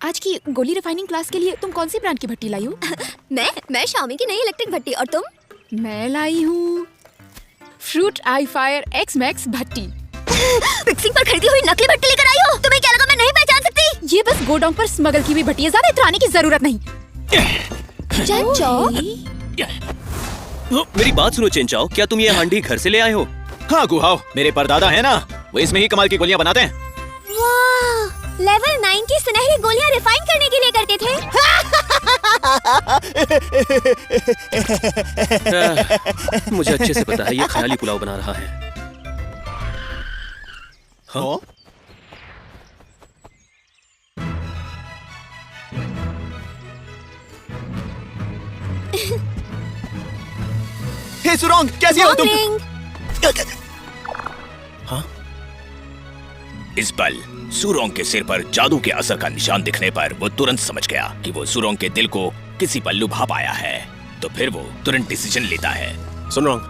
आज की गोली रिफाइनिंग क्लास के लिए तुम कौन सी ब्रांड की भट्टी लाई हो? मैं शाओमी की नई इलेक्ट्रिक भट्टी। और तुम? मैं लाई हूँ फ्रूट आई फायर एक्स मैक्स भट्टी। फिक्सिंग पर खरीदी हुई नकली भट्टी लेकर आई हो? तुम्हें क्या लगा मैं नहीं पहचान सकती? ये बस गोडाउन पर स्मगल की हुई भट्टी है, ज्यादा इतराने की जरूरत नहीं। चंचो, मेरी बात सुनो चेंचाओ, क्या तुम ये हांडी घर से ले आए हो? हाँ गुहाओ, मेरे परदादा है ना, वो इसमें ही कमाल की गोलियां बनाते हैं। वाह, लेवल 9 की सुनहरी गोलियां रिफाइन करने के लिए करते थे। मुझे अच्छे से पता है ये ख्याली पुलाव बना रहा है। हाँ? हे सुरोंग, कैसी हो तुम? हाँ? इस पल सुरोंग के सिर पर जादू के असर का निशान दिखने पर वो तुरंत समझ गया कि वो सुरोंग के दिल को किसी पर लुभा पाया है। तो फिर वो तुरंत डिसीजन लेता है। सुरोंग,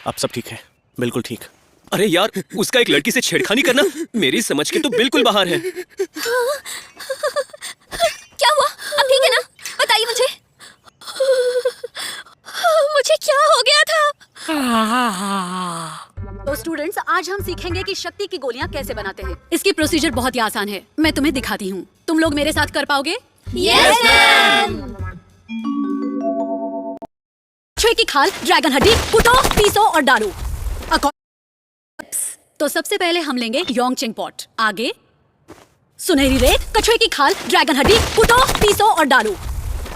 अब सब ठीक है, बिल्कुल ठीक। अरे यार, उसका एक लड़की से छेड़खानी करना मेरी समझ के तो बिल्कुल बाहर है। क्या हुआ? अब ठीक है ना? बताइए मुझे। मुझे क्या हो गया था? तो स्टूडेंट्स, आज हम सीखेंगे कि शक्ति की गोलियां कैसे बनाते हैं। इसकी प्रोसीजर बहुत ही आसान है, मैं तुम्हें दिखाती हूँ। तुम लोग मेरे साथ कर पाओगे? Yes ma'am. कछुए की खाल, ड्रैगन हड्डी, कुटो, पीसो और डालो। तो सबसे पहले हम लेंगे योंगचेंग पॉट। आगे सुनहरी रेत, कछुए की खाल, ड्रैगन हड्डी, कुटो, पीसो और डालो।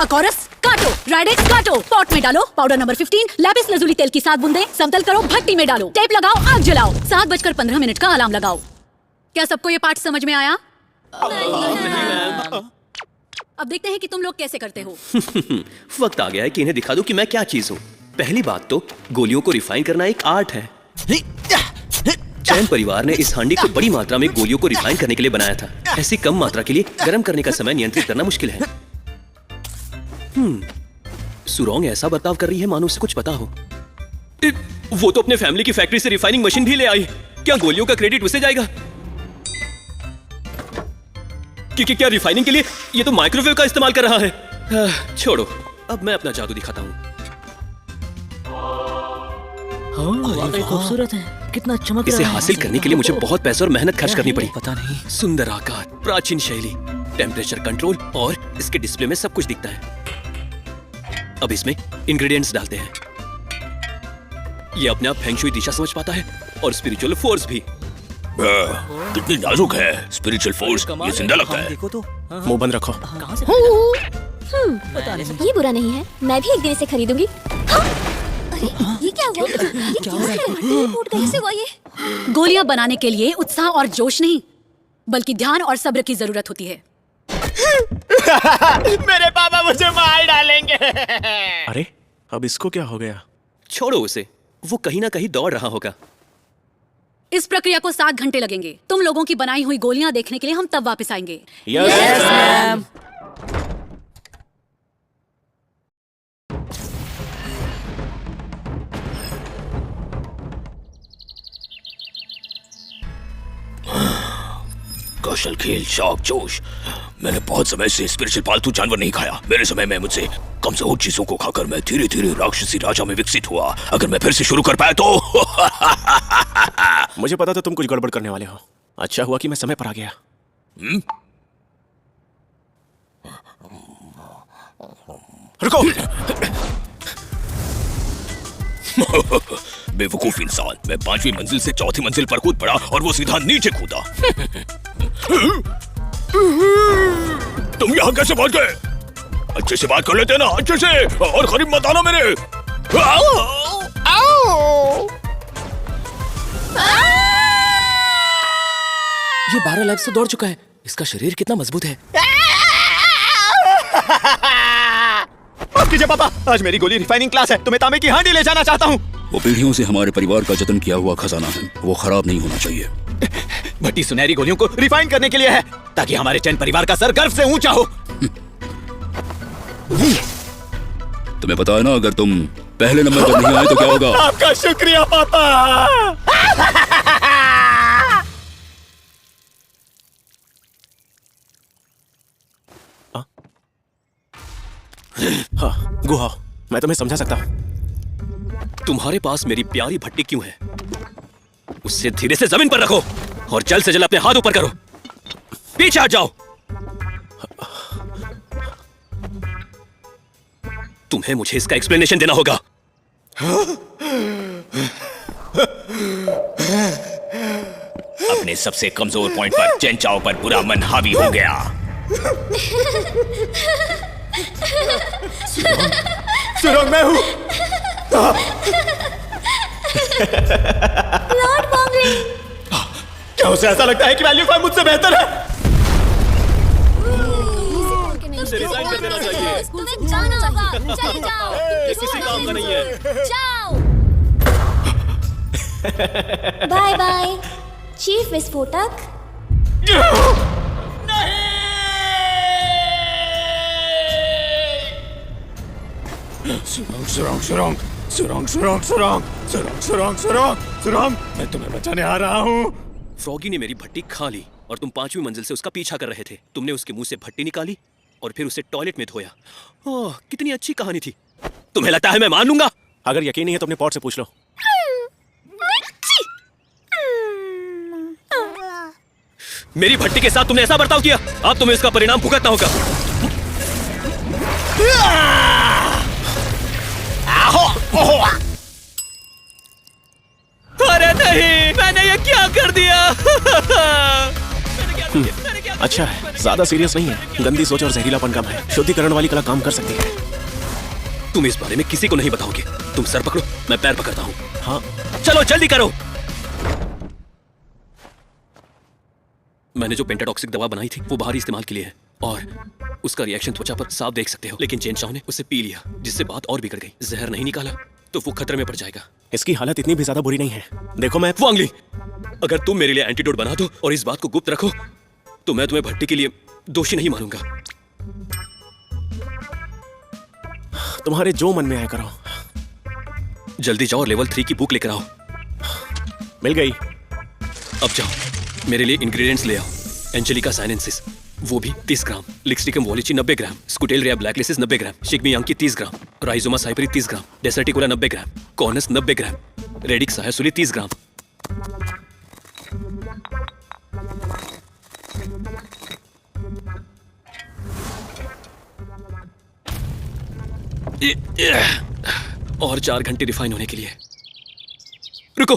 अकोरस काटो, राइडेक्स काटो, पॉट में डालो। पाउडर नंबर 15, लैपिस लजुली तेल की 7 बूंदें, समतल करो, भट्टी में डालो, टेप लगाओ, आग जलाओ। 7:15 का अलार्म लगाओ। क्या सबको ये पाठ समझ में आया? अब देखते हैं कि तुम लोग कैसे करते हो। वक्त आ गया है कि इन्हें दिखा दूं कि मैं क्या चीज हूँ। पहली बात तो गोलियों को रिफाइन करना एक आर्ट है। चैन परिवार ने इस हांडी को बड़ी मात्रा में गोलियों को रिफाइन करने के लिए बनाया था। ऐसी कम मात्रा के लिए गर्म करने का समय नियंत्रित करना मुश्किल है। सुरोंग ऐसा बर्ताव कर रही है मानो उसे कुछ पता हो। वो तो अपने फैमिली की फैक्ट्री से रिफाइनिंग मशीन भी ले आई। क्या गोलियों का क्रेडिट उसे जाएगा? क्या रिफाइनिंग के लिए ये तो माइक्रोवेव का इस्तेमाल कर रहा है। छोड़ो, अब मैं अपना जादू दिखाता हूँ। वाकई खूबसूरत है, कितना चमक रहा है। इसे हासिल करने के लिए मुझे बहुत पैसे और मेहनत खर्च करनी पड़ी। पता नहीं। सुंदर आकार, प्राचीन शैली, टेम्परेचर कंट्रोल और इसके डिस्प्ले में सब कुछ दिखता है। अब इसमें इंग्रेडिएंट्स डालते हैं। ये अपने आप फेंग शुई दिशा समझ पाता है और स्पिरिचुअल फोर्स भी। कितनी नाजुक है स्पिरिचुअल फोर्स, ये जिंदा लगता है। देखो तो। मुंह बंद रखो। कहाँ से पता नहीं। ये बुरा नहीं है, मैं भी एक दिन इसे खरीदूंगी। अरे ये क्या हुआ? कैसे हुआ ये? गोलियां बनाने के लिए उत्साह और जोश नहीं, बल्कि ध्यान और सब्र की जरूरत होती है। मेरे पापा मुझे मार डालेंगे। अरे अब इसको क्या हो गया? छोड़ो उसे, वो कहीं ना कहीं दौड़ रहा होगा। इस प्रक्रिया को 7 घंटे लगेंगे। तुम लोगों की बनाई हुई गोलियां देखने के लिए हम तब वापस आएंगे। Yes ma'am. कौशल, खेल, शौक, जोश। मैंने बहुत समय से स्पिरिचुअल पालतू जानवर नहीं खाया। मेरे समय में मुझसे कम से कुछ चीजों को खाकर मैं धीरे धीरे राक्षसी राजा में विकसित हुआ। अगर मैं फिर से शुरू कर पाया तो मुझे पता था तुम कुछ गड़बड़ करने वाले हो। अच्छा हुआ कि मैं समय पर आ गया। रुको। बेवकूफ इंसान, मैं 5वीं मंजिल से 4थी मंजिल पर कूद पड़ा और वो सीधा नीचे कूदा। तुम यहाँ कैसे पहुंच गए? अच्छे से बात कर लेते ना, अच्छे से, और करीब मत आना मेरे। ये 12 लैब से दौड़ चुका है। इसका शरीर कितना मजबूत है। माफ कीजिए पापा, आज मेरी गोली रिफाइनिंग क्लास है तो मैं तांबे की हांडी ले जाना चाहता हूँ। वो पीढ़ियों से हमारे परिवार का जतन किया हुआ खजाना है, वो खराब नहीं होना चाहिए। भट्टी सुनहरी गोलियों को रिफाइन करने के लिए है ताकि हमारे चैन परिवार का सर गर्व से ऊंचा हो। तुम्हें पता है ना, अगर तुम पहले नंबर पर नहीं आए तो क्या होगा? आपका शुक्रिया पापा। हाँ, गुहा, मैं तुम्हें समझा सकता हूँ। तुम्हारे पास मेरी प्यारी भट्टी क्यों है? उससे धीरे से जमीन पर रखो और जल्द से जल्द अपने हाथ ऊपर करो। पीछे हट जाओ। तुम्हें मुझे इसका एक्सप्लेनेशन देना होगा। अपने सबसे कमजोर पॉइंट पर चेन चाओ पर बुरा मन हावी हो गया। सुरंग मैं हूँ। लॉर्ड वॉन्गलिंग, क्या उसे ऐसा लगता है कि वैल्यू 5 मुझसे बेहतर है? उसे रिजाइन कर देना चाहिए। तुम्हें जाना होगा। चले जाओ। ये किसी काम का नहीं है। जाओ। बाय बाय चीफ विस्फोटक। सुरंग, मैं तुम्हें बचाने आ रहा हूँ। फ्रॉगी ने मेरी भट्टी खा ली और तुम 5वीं मंजिल से उसका पीछा कर रहे थे। तुमने उसके मुंह से भट्टी निकाली और फिर उसे टॉयलेट में धोया। ओह, कितनी अच्छी कहानी थी। तुम्हें लगता है मैं मान लूंगा? अगर यकीन नहीं है तो अपने पॉट से पूछ लो। मेरी भट्टी के साथ तुमने ऐसा बर्ताव किया, अब तुम्हें इसका परिणाम भुगतना होगा। अरे नहीं, मैंने ये क्या कर दिया? अच्छा है, ज्यादा सीरियस नहीं है। गंदी सोच और जहरीलापन कम है। शुद्धिकरण वाली कला काम कर सकती है। तुम इस बारे में किसी को नहीं बताओगे। तुम सर पकड़ो, मैं पैर पकड़ता हूँ। हाँ, चलो जल्दी करो। मैंने जो पेंटाटॉक्सिक दवा बनाई थी वो बाहरी इस्तेमाल के लिए है और उसका रिएक्शन त्वचा पर साफ देख सकते हो। लेकिन चेन चाओ ने उसे पी लिया, जिससे बात और बिगड़ गई। जहर नहीं निकाला तो वो खतरे में पड़ जाएगा। इसकी हालत इतनी भी ज्यादा बुरी नहीं है। देखो मैं वांगली, अगर तुम मेरे लिए एंटीडोट बना दो और इस बात को गुप्त रखो तो मैं तुम्हें भट्टी के लिए दोषी नहीं मानूंगा। तुम्हारे जो मन में आया करो। जल्दी जाओ और लेवल 3 की बुक लेकर आओ। मिल गई। अब जाओ, मेरे लिए इंग्रेडिएंट्स ले आओ। एंजेलिका साइनेंसिस वो भी 30 ग्राम, लिक्सटिकम वॉलिची 90 ग्राम, स्कुटेलरिया ब्लैकलिसिस 90 ग्राम, शिग्मी यांकी 30 ग्राम, राइजोमा साइपरी 30 ग्राम, डेसर्टिकुला 90 ग्राम, कॉर्नस 90 ग्राम, रेडिक्स सायासुली 30 ग्राम। और 4 घंटे रिफाइन होने के लिए। रुको,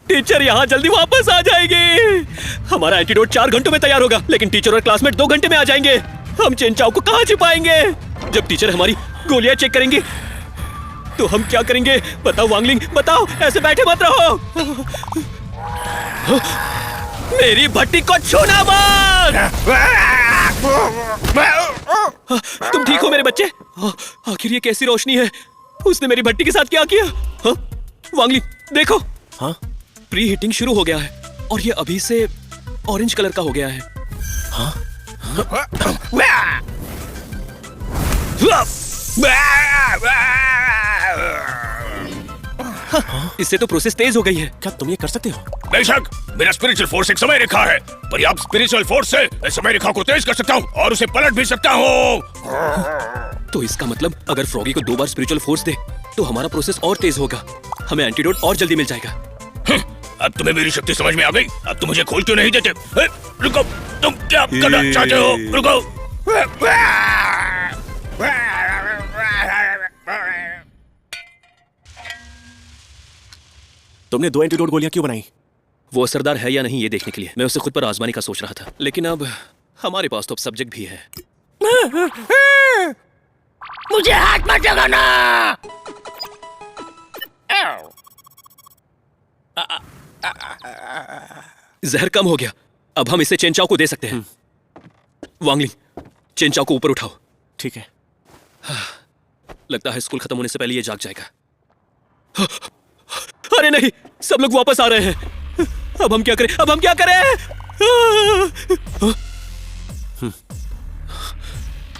टीचर यहाँ जल्दी वापस आ जाएगी। हमारा एंटीडोट 4 घंटों में तैयार होगा, लेकिन टीचर और क्लासमेट 2 घंटे में आ जाएंगे। हम चेन चाओ को कहाँ छिपाएंगे? जब टीचर हमारी गोलियां चेक करेंगे तो हम क्या करेंगे? बताओ वांगलिंग, बताओ। ऐसे बैठे मत रहो। मेरी भट्टी को छूना मत। तुम ठीक हो मेरे बच्चे? आखिर ये कैसी रोशनी है? उसने मेरी भट्टी के साथ क्या किया? वांगलिंग देखो। हाँ, प्री हीटिंग शुरू हो गया है और ये अभी से ऑरेंज कलर का हो गया है। हाँ? इससे तो प्रोसेस तेज हो गई है। क्या तुम ये कर सकते हो? बेशक, मेरा स्पिरिचुअल फोर्स एक समय रेखा है। पर्याप्त स्पिरिचुअल फोर्स से इस समय रेखा को तेज कर सकता हूँ और उसे पलट भी सकता हूँ। तो इसका मतलब अगर फ्रॉगी को 2 बार स्पिरिचुअल फोर्स दे तो हमारा प्रोसेस और तेज होगा। हमें एंटीडोट और जल्दी मिल जाएगा। अब तुम्हें मेरी शक्ति समझ में आ गई? अब तुम मुझे खोल क्यों नहीं देते? रुको, तुम क्या करना चाहते हो? रुको। तुमने 2 एंटीडोट गोलियां क्यों बनाई? वो असरदार है या नहीं ये देखने के लिए। मैं उसे खुद पर आजमाने का सोच रहा था, लेकिन अब हमारे पास तो अब सब्जेक्ट भी है। मुझे हाथ मत लगाना। जहर कम हो गया, अब हम इसे चेन चाओ को दे सकते हैं। वांगलिंग, चेन चाओ को ऊपर उठाओ। ठीक है। लगता है स्कूल खत्म होने से पहले ये जाग जाएगा। अरे नहीं, सब लोग वापस आ रहे हैं। अब हम क्या करें? अब हम क्या करें?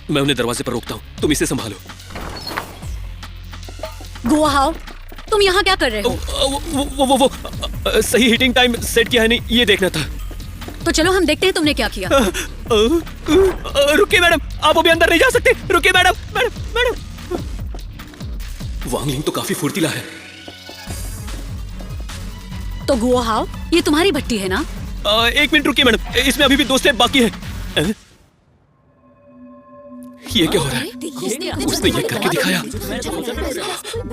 मैं उन्हें दरवाजे पर रोकता हूं, तुम इसे संभालो। गुआ हाओ, तुम यहाँ क्या कर रहे हो? वो सही हिटिंग टाइम सेट किया है नहीं, ये देखना था। तो चलो हम देखते हैं तुमने क्या किया। रुकिए मैडम, आप अभी अंदर नहीं जा सकते। रुकिए मैडम, मैडम मैडम। वांगलिंग तो काफी फुर्तीला है। तो गुआ हाओ, ये तुम्हारी भट्टी है ना? 1 मिनट रुकिए मैडम, इसमें अभी भी 2 स्टेप बाकी है। ये क्या हो रहा है? उसने ये करके दिखाया।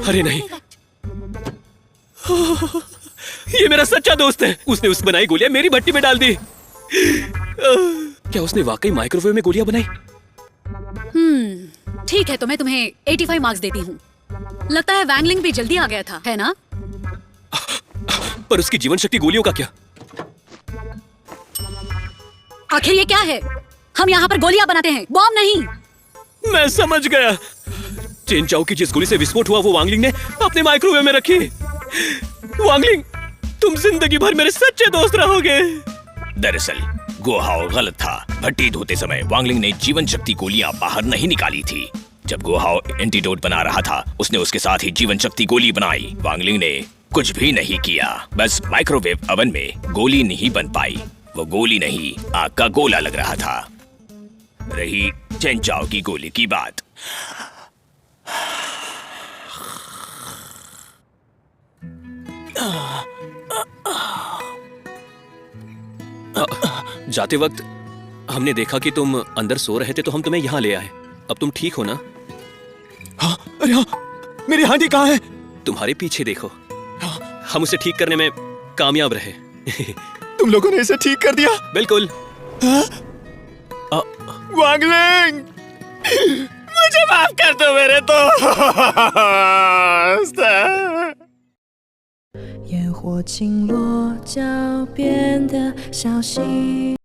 अरे नहीं, ये मेरा सच्चा दोस्त है। उसने उस बनाई गोलियां मेरी भट्टी में डाल दी। क्या उसने वाकई माइक्रोवेव में गोलियां बनाई? ठीक है, तो मैं तुम्हें 85 मार्क्स देती हूँ। लगता है वैंगलिंग भी जल्दी आ गया था, है ना? पर उसकी जीवन शक्ति गोलियों का क्या? आखिर ये क्या है? हम यहाँ पर गोलियां बनाते हैं, बॉम्ब नहीं। मैं समझ गया। चेन चाओ की जिस गोली से विस्फोट हुआ वो वांगलिंग ने अपने माइक्रोवेव में रखी। वांगलिंग, तुम जिंदगी भर मेरे सच्चे दोस्त रहोगे। दरअसल गुआ हाओ गलत था। भट्टी धोते समय वांगलिंग ने जीवन शक्ति गोलियां बाहर नहीं निकाली थी। जब गुआ हाओ एंटीडोट बना रहा था, उसने उसके साथ ही जीवन शक्ति गोली बनाई। वांगलिंग ने कुछ भी नहीं किया, बस माइक्रोवेव ओवन में गोली नहीं बन पाई। वो गोली नहीं, आग का गोला लग रहा था। रही चेन चाओ की गोली की बात। जाते वक्त हमने देखा कि तुम अंदर सो रहे थे, तो हम तुम्हें यहाँ ले आए। अब तुम ठीक हो ना? हाँ, अरे हाँ, मेरी हांडी कहाँ है? तुम्हारे पीछे देखो। हम उसे ठीक करने में कामयाब रहे। तुम लोगों ने इसे ठीक कर दिया? बिल्कुल। वांगलिंग, मुझे माफ कर दो मेरे दोस्त। 烟火倾落，脚边的小溪。